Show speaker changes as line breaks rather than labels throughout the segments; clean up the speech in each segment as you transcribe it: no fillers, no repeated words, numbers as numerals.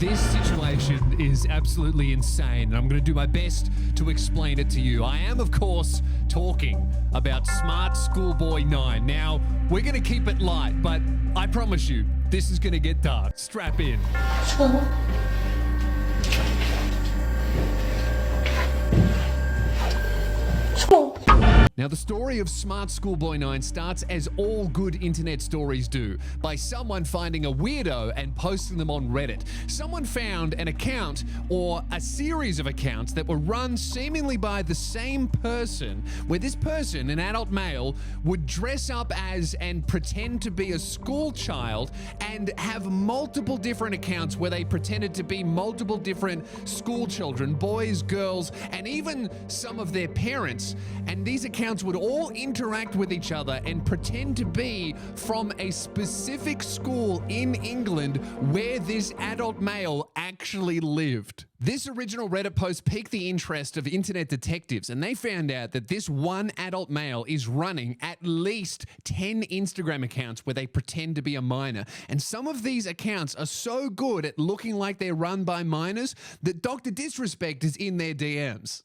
This situation is absolutely insane, and I'm going to do my best to explain it to you. I am, of course, talking about Smartschoolboy9. Now, we're going to keep it light, but I promise you, this is going to get dark. Strap in. Now, the story of Smartschoolboy9 starts as all good internet stories do, by someone finding a weirdo and posting them on Reddit. Someone found an account or a series of accounts that were run seemingly by the same person, where this person, an adult male, would dress up as and pretend to be a school child and have multiple different accounts where they pretended to be multiple different school children, boys, girls, and even some of their parents. And these accounts would all interact with each other and pretend to be from a specific school in England where this adult male actually lived. This original Reddit post piqued the interest of internet detectives, and they found out that this one adult male is running at least 10 Instagram accounts where they pretend to be a minor. And some of these accounts are so good at looking like they're run by minors that Dr. Disrespect is in their DMs.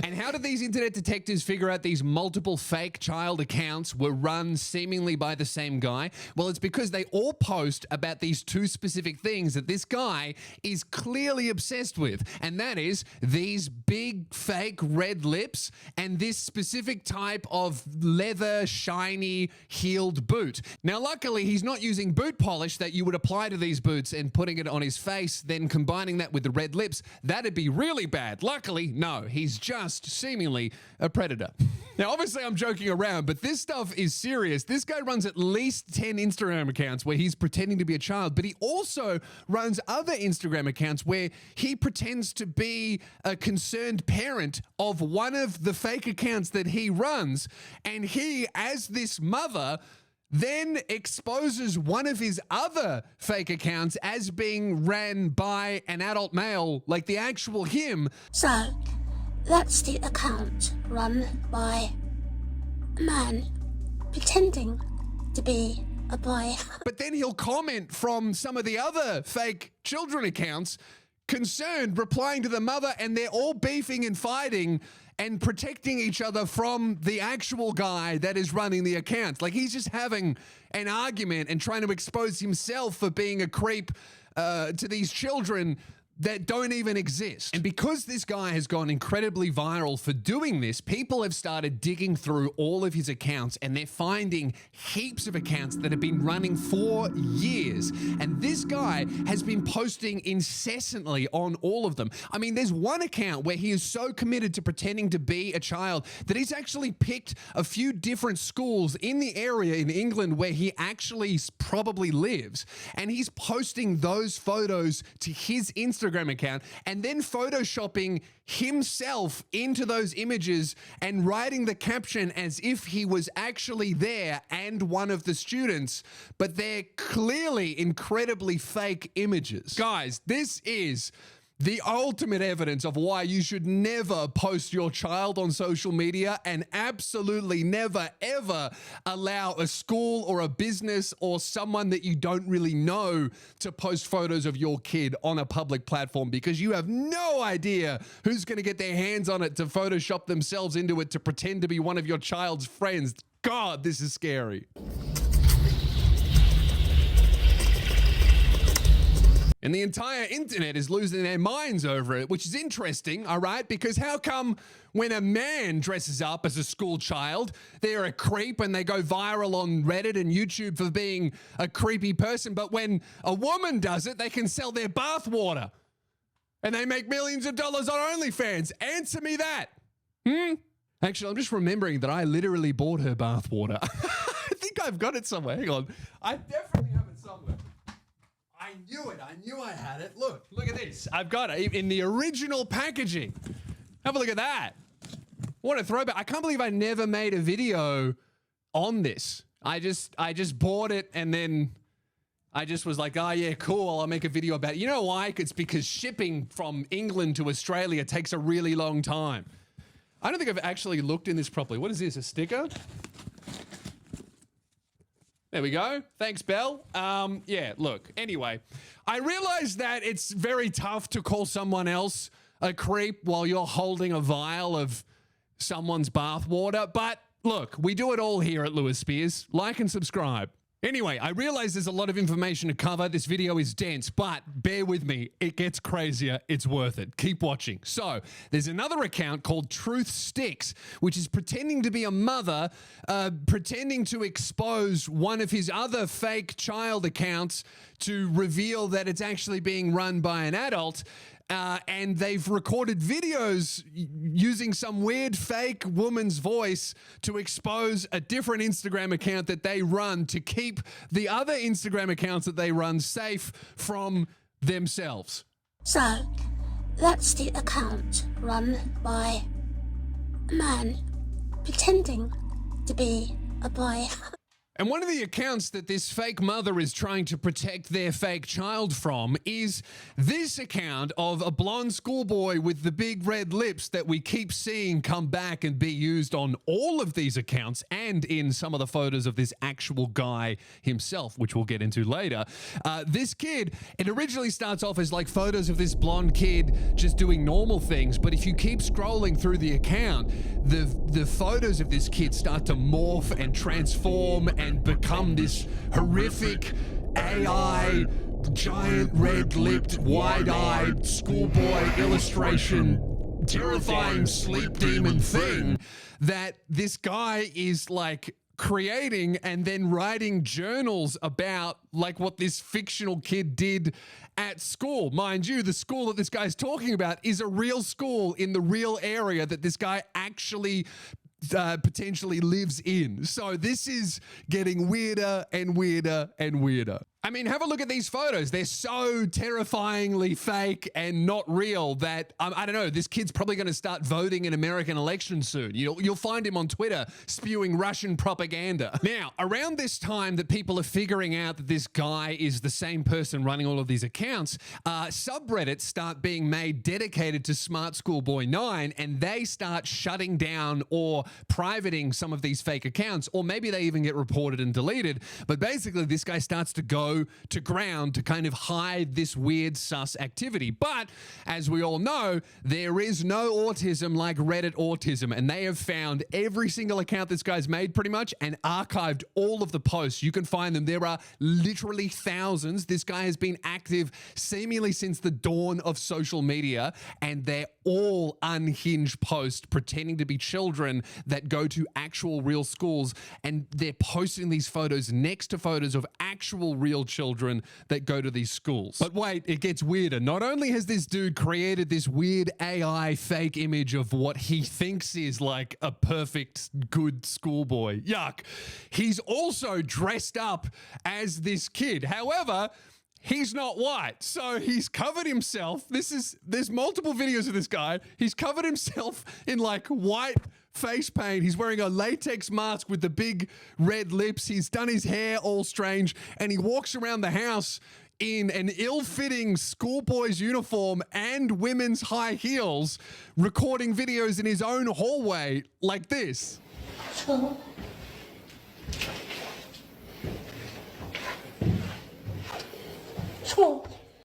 And how did these internet detectives figure out these multiple fake child accounts were run seemingly by the same guy? Well, it's because they all post about these two specific things that this guy is clearly obsessed with. And that is these big fake red lips and this specific type of leather, shiny, heeled boot. Now, luckily, he's not using boot polish that you would apply to these boots and putting it on his face, then combining that with the red lips. That'd be really bad. Luckily, no, he's just seemingly a predator. Now, obviously, I'm joking around, but this stuff is serious. This guy runs at least 10 Instagram accounts where he's pretending to be a child, but he also runs other Instagram accounts where he pretends to be a concerned parent of one of the fake accounts that he runs. And he, as this mother, then exposes one of his other fake accounts as being ran by an adult male, like the actual him.
So, that's the account run by a man pretending to be a boy.
But then he'll comment from some of the other fake children accounts, concerned, replying to the mother, and they're all beefing and fighting and protecting each other from the actual guy that is running the accounts. Like, he's just having an argument and trying to expose himself for being a creep to these children that don't even exist. And because this guy has gone incredibly viral for doing this, people have started digging through all of his accounts, and they're finding heaps of accounts that have been running for years. And this guy has been posting incessantly on all of them. I mean, there's one account where he is so committed to pretending to be a child that he's actually picked a few different schools in the area in England where he actually probably lives. And he's posting those photos to his Instagram account and then photoshopping himself into those images and writing the caption as if he was actually there and one of the students, but they're clearly incredibly fake images. Guys, this is the ultimate evidence of why you should never post your child on social media, and absolutely never, ever allow a school or a business or someone that you don't really know to post photos of your kid on a public platform, because you have no idea who's going to get their hands on it to Photoshop themselves into it to pretend to be one of your child's friends. God, this is scary. And the entire internet is losing their minds over it, which is interesting, all right? Because how come when a man dresses up as a school child, they're a creep and they go viral on Reddit and YouTube for being a creepy person, but when a woman does it, they can sell their bathwater and they make millions of dollars on OnlyFans? Answer me that. Actually, I'm just remembering that I literally bought her bathwater. I think I've got it somewhere. Hang on. I definitely have it somewhere. I knew it. I knew I had it. Look at this. I've got it in the original packaging. Have a look at that. What a throwback. I can't believe I never made a video on this. I just bought it and then I just was like, oh yeah, cool, I'll make a video about it. You know why? It's because shipping from England to Australia takes a really long time. I don't think I've actually looked in this properly. What is this, a sticker? There we go. Thanks, Belle. Yeah, look, anyway, I realize that it's very tough to call someone else a creep while you're holding a vial of someone's bathwater, but look, we do it all here at Lewis Spears. Like and subscribe. Anyway, I realize there's a lot of information to cover. This video is dense, but bear with me. It gets crazier. It's worth it. Keep watching. So there's another account called TruthSticks, which is pretending to be a mother, pretending to expose one of his other fake child accounts to reveal that it's actually being run by an adult. And they've recorded videos using some weird fake woman's voice to expose a different Instagram account that they run to keep the other Instagram accounts that they run safe from themselves.
So, that's the account run by a man pretending to be a boy.
And one of the accounts that this fake mother is trying to protect their fake child from is this account of a blonde schoolboy with the big red lips that we keep seeing come back and be used on all of these accounts and in some of the photos of this actual guy himself, which we'll get into later. This kid, it originally starts off as like photos of this blonde kid just doing normal things, but if you keep scrolling through the account, the photos of this kid start to morph and transform and become this horrific AI, giant red-lipped, wide-eyed schoolboy illustration, terrifying sleep demon thing that this guy is like creating and then writing journals about, like what this fictional kid did at school. Mind you, the school that this guy's talking about is a real school in the real area that this guy actually potentially lives in. So this is getting weirder and weirder and weirder. I mean, have a look at these photos. They're so terrifyingly fake and not real that, I don't know, this kid's probably going to start voting in American elections soon. You'll find him on Twitter spewing Russian propaganda. Now, around this time that people are figuring out that this guy is the same person running all of these accounts, subreddits start being made dedicated to Smartschoolboy9, and they start shutting down or privating some of these fake accounts, or maybe they even get reported and deleted. But basically, this guy starts to go to ground to kind of hide this weird sus activity. But as we all know, there is no autism like Reddit autism, and they have found every single account this guy's made pretty much and archived all of the posts. You can find them. There are literally thousands. This guy has been active seemingly since the dawn of social media, and they're all unhinged posts pretending to be children that go to actual real schools, and they're posting these photos next to photos of actual real children that go to these schools. But wait, it gets weirder. Not only has this dude created this weird AI fake image of what he thinks is like a perfect good schoolboy, yuck, he's also dressed up as this kid. However, he's not white, so he's covered himself. There's multiple videos of this guy. He's covered himself in like white face paint. He's wearing a latex mask with the big red lips. He's done his hair all strange, and he walks around the house in an ill-fitting schoolboy's uniform and women's high heels, recording videos in his own hallway like this.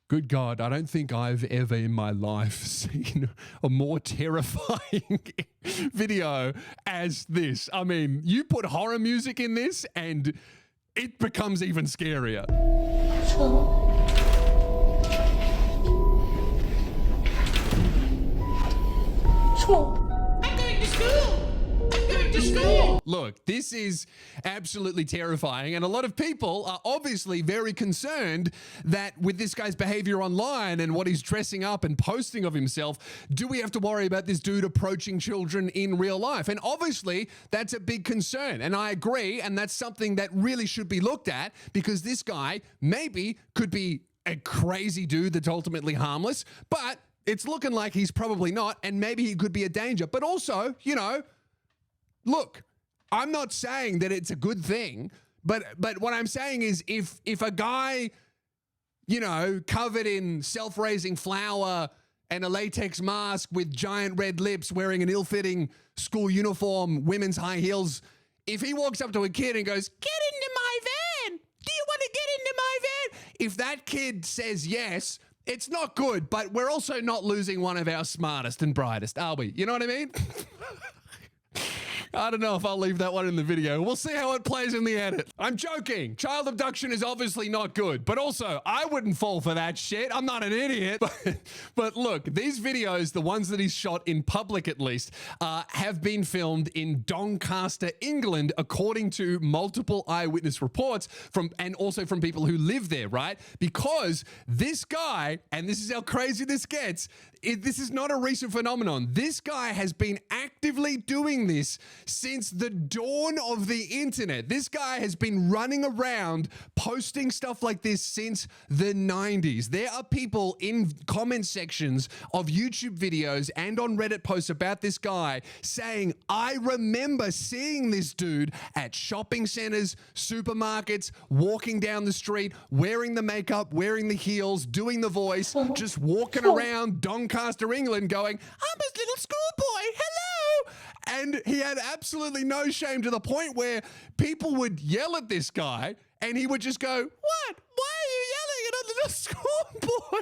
Good God, I don't think I've ever in my life seen a more terrifying video as this. I mean, you put horror music in this and it becomes even scarier. I'm going to school! I'm going to school! Look, this is absolutely terrifying, and a lot of people are obviously very concerned that with this guy's behavior online and what he's dressing up and posting of himself, do we have to worry about this dude approaching children in real life? And obviously, that's a big concern, and I agree, and that's something that really should be looked at, because this guy maybe could be a crazy dude that's ultimately harmless, but it's looking like he's probably not, and maybe he could be a danger. But also, you know, look, I'm not saying that it's a good thing, but what I'm saying is if a guy, you know, covered in self-raising flour and a latex mask with giant red lips, wearing an ill-fitting school uniform, women's high heels, if he walks up to a kid and goes, "Get into my if that kid says yes, it's not good, but we're also not losing one of our smartest and brightest, are we? You know what I mean? I don't know if I'll leave that one in the video. We'll see how it plays in the edit. I'm joking. Child abduction is obviously not good, but also I wouldn't fall for that shit. I'm not an idiot. But look, these videos, the ones that he's shot in public at least, have been filmed in Doncaster, England, according to multiple eyewitness reports and also from people who live there, right? Because this guy, and this is how crazy this gets, this is not a recent phenomenon. This guy has been actively doing this since the dawn of the internet. This guy has been running around posting stuff like this since the 90s. There are people in comment sections of YouTube videos and on Reddit posts about this guy saying, I remember seeing this dude at shopping centers, supermarkets, walking down the street, wearing the makeup, wearing the heels, doing the voice, just walking around Doncaster, England going, I'm a little schoolboy, hello. And he had absolutely no shame, to the point where people would yell at this guy and he would just go, what? Why are you yelling at a little schoolboy?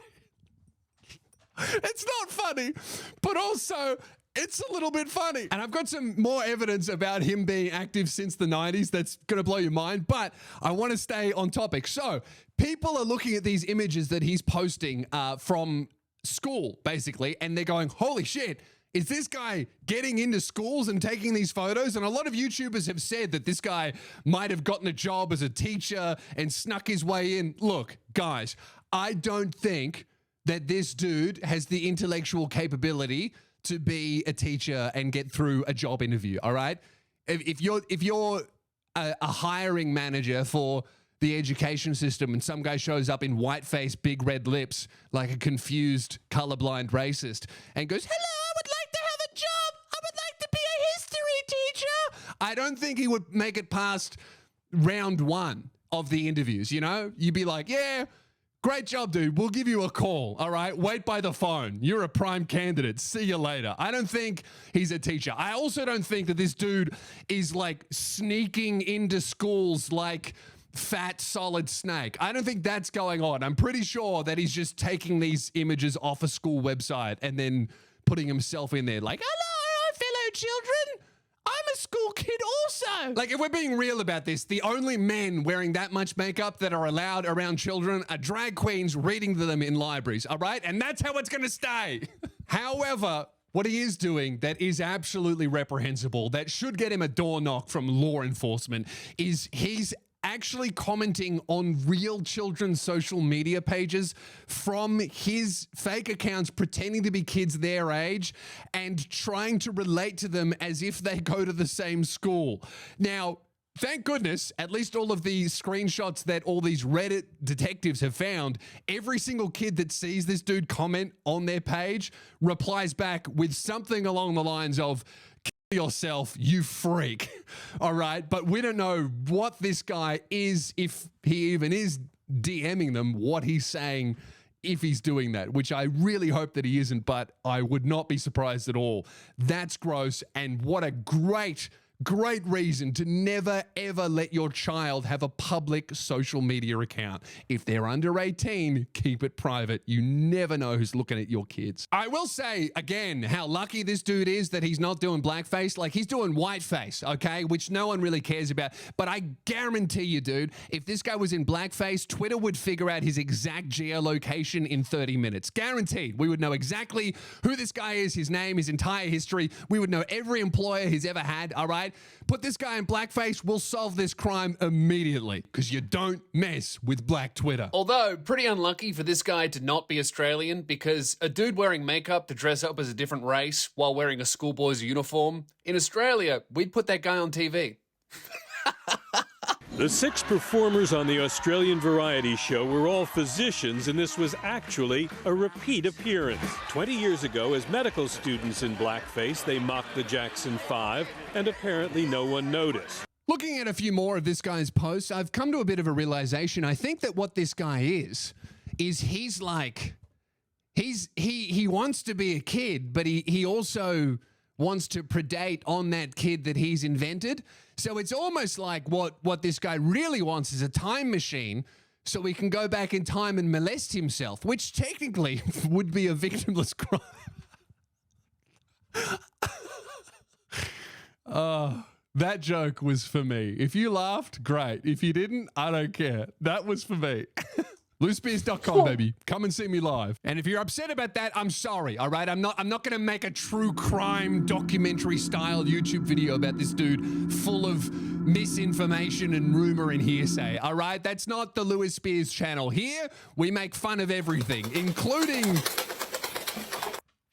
It's not funny, but also it's a little bit funny. And I've got some more evidence about him being active since the 90s that's going to blow your mind, but I want to stay on topic. So people are looking at these images that he's posting from school, basically, and they're going, holy shit, is this guy getting into schools and taking these photos? And a lot of YouTubers have said that this guy might have gotten a job as a teacher and snuck his way in. Look, guys, I don't think that this dude has the intellectual capability to be a teacher and get through a job interview, all right? If you're a hiring manager for the education system and some guy shows up in whiteface, big red lips, like a confused, colorblind racist, and goes, hello, I would like to have a job. I would like to be a history teacher. I don't think he would make it past round one of the interviews, you know? You'd be like, yeah, great job, dude. We'll give you a call, all right? Wait by the phone. You're a prime candidate. See you later. I don't think he's a teacher. I also don't think that this dude is like sneaking into schools like fat, solid snake. I don't think that's going on. I'm pretty sure that he's just taking these images off a school website and then putting himself in there like, hello, fellow children. I'm a school kid also. Like, if we're being real about this, the only men wearing that much makeup that are allowed around children are drag queens reading to them in libraries, all right? And that's how it's going to stay. However, what he is doing that is absolutely reprehensible, that should get him a door knock from law enforcement, is he's actually commenting on real children's social media pages from his fake accounts, pretending to be kids their age and trying to relate to them as if they go to the same school. Now, thank goodness, at least all of the screenshots that all these Reddit detectives have found, every single kid that sees this dude comment on their page replies back with something along the lines of, yourself, you freak. All right, but we don't know what this guy is, if he even is DMing them, what he's saying if he's doing that, which I really hope that he isn't, but I would not be surprised at all. That's gross, and what a great reason to never ever let your child have a public social media account. If they're under 18, keep it private. You never know who's looking at your kids. I will say again how lucky this dude is that he's not doing blackface. Like, he's doing whiteface, okay, which no one really cares about. But I guarantee you, dude, if this guy was in blackface, Twitter would figure out his exact geolocation in 30 minutes. Guaranteed. We would know exactly who this guy is, his name, his entire history. We would know every employer he's ever had, all right? Put this guy in blackface, we'll solve this crime immediately, because you don't mess with black Twitter.
Although, pretty unlucky for this guy to not be Australian, because a dude wearing makeup to dress up as a different race while wearing a schoolboy's uniform, in Australia, we'd put that guy on TV.
The 6 performers on the Australian variety show were all physicians, and this was actually a repeat appearance. 20 years ago, as medical students in blackface, they mocked the Jackson 5, and apparently no one noticed.
Looking at a few more of this guy's posts, I've come to a bit of a realization. I think that what this guy is he's like, he wants to be a kid, but he also wants to predate on that kid that he's invented. So it's almost like what this guy really wants is a time machine so he can go back in time and molest himself, which technically would be a victimless crime. That joke was for me. If you laughed, great. If you didn't, I don't care. That was for me. LouSpears.com, baby. Come and see me live. And if you're upset about that, I'm sorry, all right? I'm not going to make a true crime documentary style YouTube video about this dude full of misinformation and rumor and hearsay, all right? That's not the Louis Spears channel. Here, we make fun of everything, including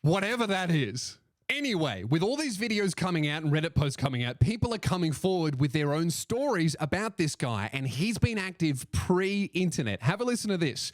whatever that is. Anyway, with all these videos coming out and Reddit posts coming out, people are coming forward with their own stories about this guy, and he's been active pre-internet. Have a listen to this.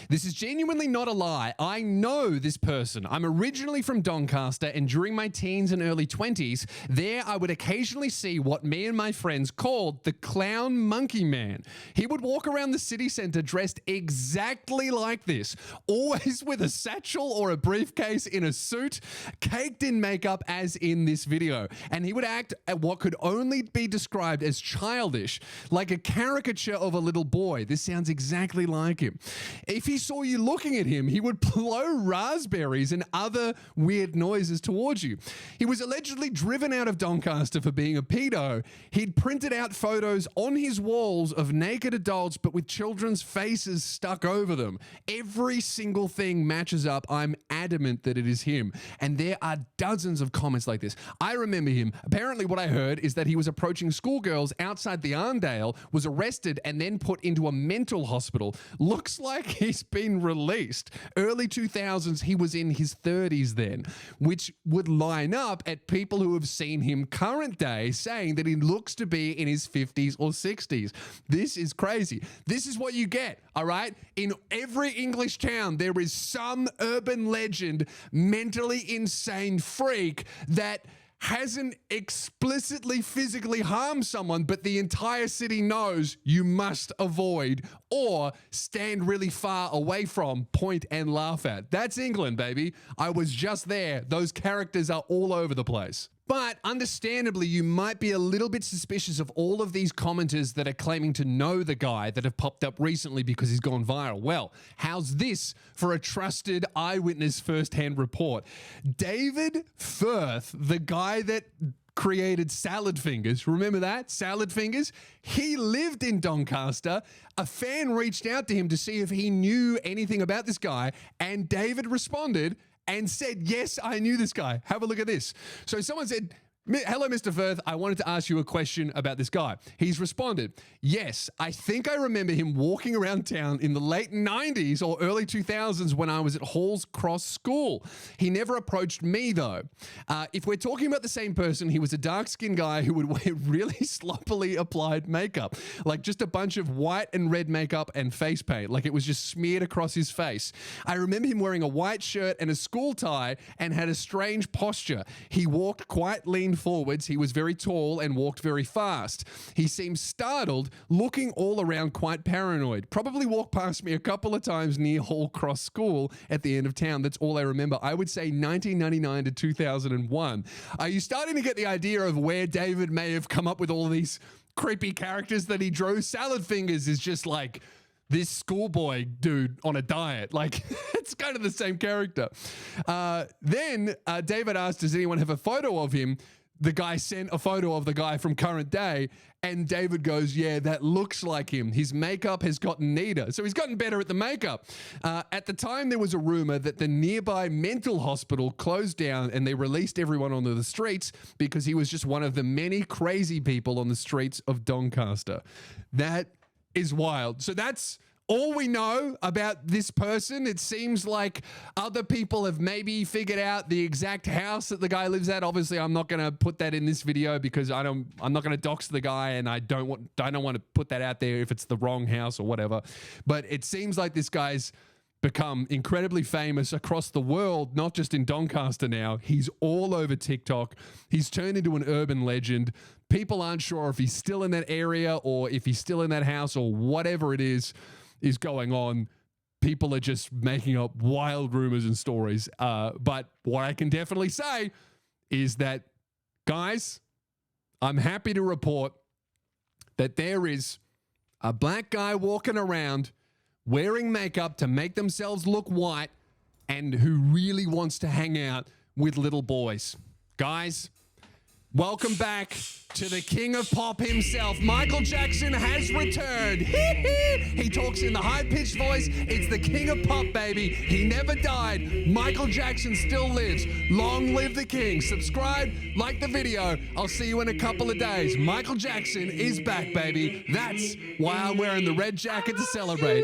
This is genuinely not a lie. I know this person. I'm originally from Doncaster, and during my teens and early 20s, there I would occasionally see what me and my friends called the clown monkey man. He would walk around the city centre dressed exactly like this, always with a satchel or a briefcase in a suit, caked in makeup as in this video, and he would act at what could only be described as childish, like a caricature of a little boy. This sounds exactly like him. If he saw you looking at him, he would blow raspberries and other weird noises towards you. He was allegedly driven out of Doncaster for being a pedo. He'd printed out photos on his walls of naked adults but with children's faces stuck over them. Every single thing matches up. I'm adamant that it is him, and there are dozens of comments like this. I remember him. Apparently what I heard is that he was approaching schoolgirls outside the Arndale, was arrested and then put into a mental hospital. Looks like he's been released. Early 2000s, he was in his 30s then, which would line up at people who have seen him current day saying that he looks to be in his 50s or 60s. This is crazy. This is what you get, all right? In every English town, there is some urban legend, mentally insane freak that hasn't explicitly physically harmed someone, but the entire city knows you must avoid or stand really far away from, point and laugh at. That's England, baby. I was just there. Those characters are all over the place. But understandably, you might be a little bit suspicious of all of these commenters that are claiming to know the guy that have popped up recently because he's gone viral. Well, how's this for a trusted eyewitness first-hand report? David Firth, the guy that created Salad Fingers. Remember that? Salad Fingers? He lived in Doncaster. A fan reached out to him to see if he knew anything about this guy, and David responded and said, yes, I knew this guy. Have a look at this. So someone said, hello, Mr. Firth. I wanted to ask you a question about this guy. He's responded, yes, I think I remember him walking around town in the late 90s or early 2000s when I was at Halls Cross School. He never approached me, though. If we're talking about the same person, he was a dark-skinned guy who would wear really sloppily applied makeup, like just a bunch of white and red makeup and face paint, like it was just smeared across his face. I remember him wearing a white shirt and a school tie and had a strange posture. He walked quite lean forwards. He was very tall and walked very fast. He seemed startled, looking all around quite paranoid. Probably walked past me a couple of times near Hall Cross School at the end of town. That's all I remember. I would say 1999 to 2001. Are you starting to get the idea of where David may have come up with all these creepy characters that he drew? Salad Fingers is just like this schoolboy dude on a diet. Like, it's kind of the same character. Then David asked, does anyone have a photo of him? The guy sent a photo of the guy from current day, and David goes, yeah, that looks like him. His makeup has gotten neater. So he's gotten better at the makeup. At the time, there was a rumor that the nearby mental hospital closed down and they released everyone onto the streets because he was just one of the many crazy people on the streets of Doncaster. That is wild. So that's all we know about this person. It seems like other people have maybe figured out the exact house that the guy lives at. Obviously, I'm not going to put that in this video because I'm not going to dox the guy, and I don't want to put that out there if it's the wrong house or whatever. But it seems like this guy's become incredibly famous across the world, not just in Doncaster now. He's all over TikTok. He's turned into an urban legend. People aren't sure if he's still in that area or if he's still in that house or whatever it is going on. People are just making up wild rumors and stories. But what I can definitely say is that, guys, I'm happy to report that there is a black guy walking around wearing makeup to make themselves look white and who really wants to hang out with little boys. Guys, welcome back to the king of pop himself. Michael Jackson has returned. He talks in the high-pitched voice. It's the king of pop, baby. He never died. Michael Jackson still lives. Long live the king. Subscribe, like the video. I'll see you in a couple of days. Michael Jackson is back, baby. That's why I'm wearing the red jacket to celebrate.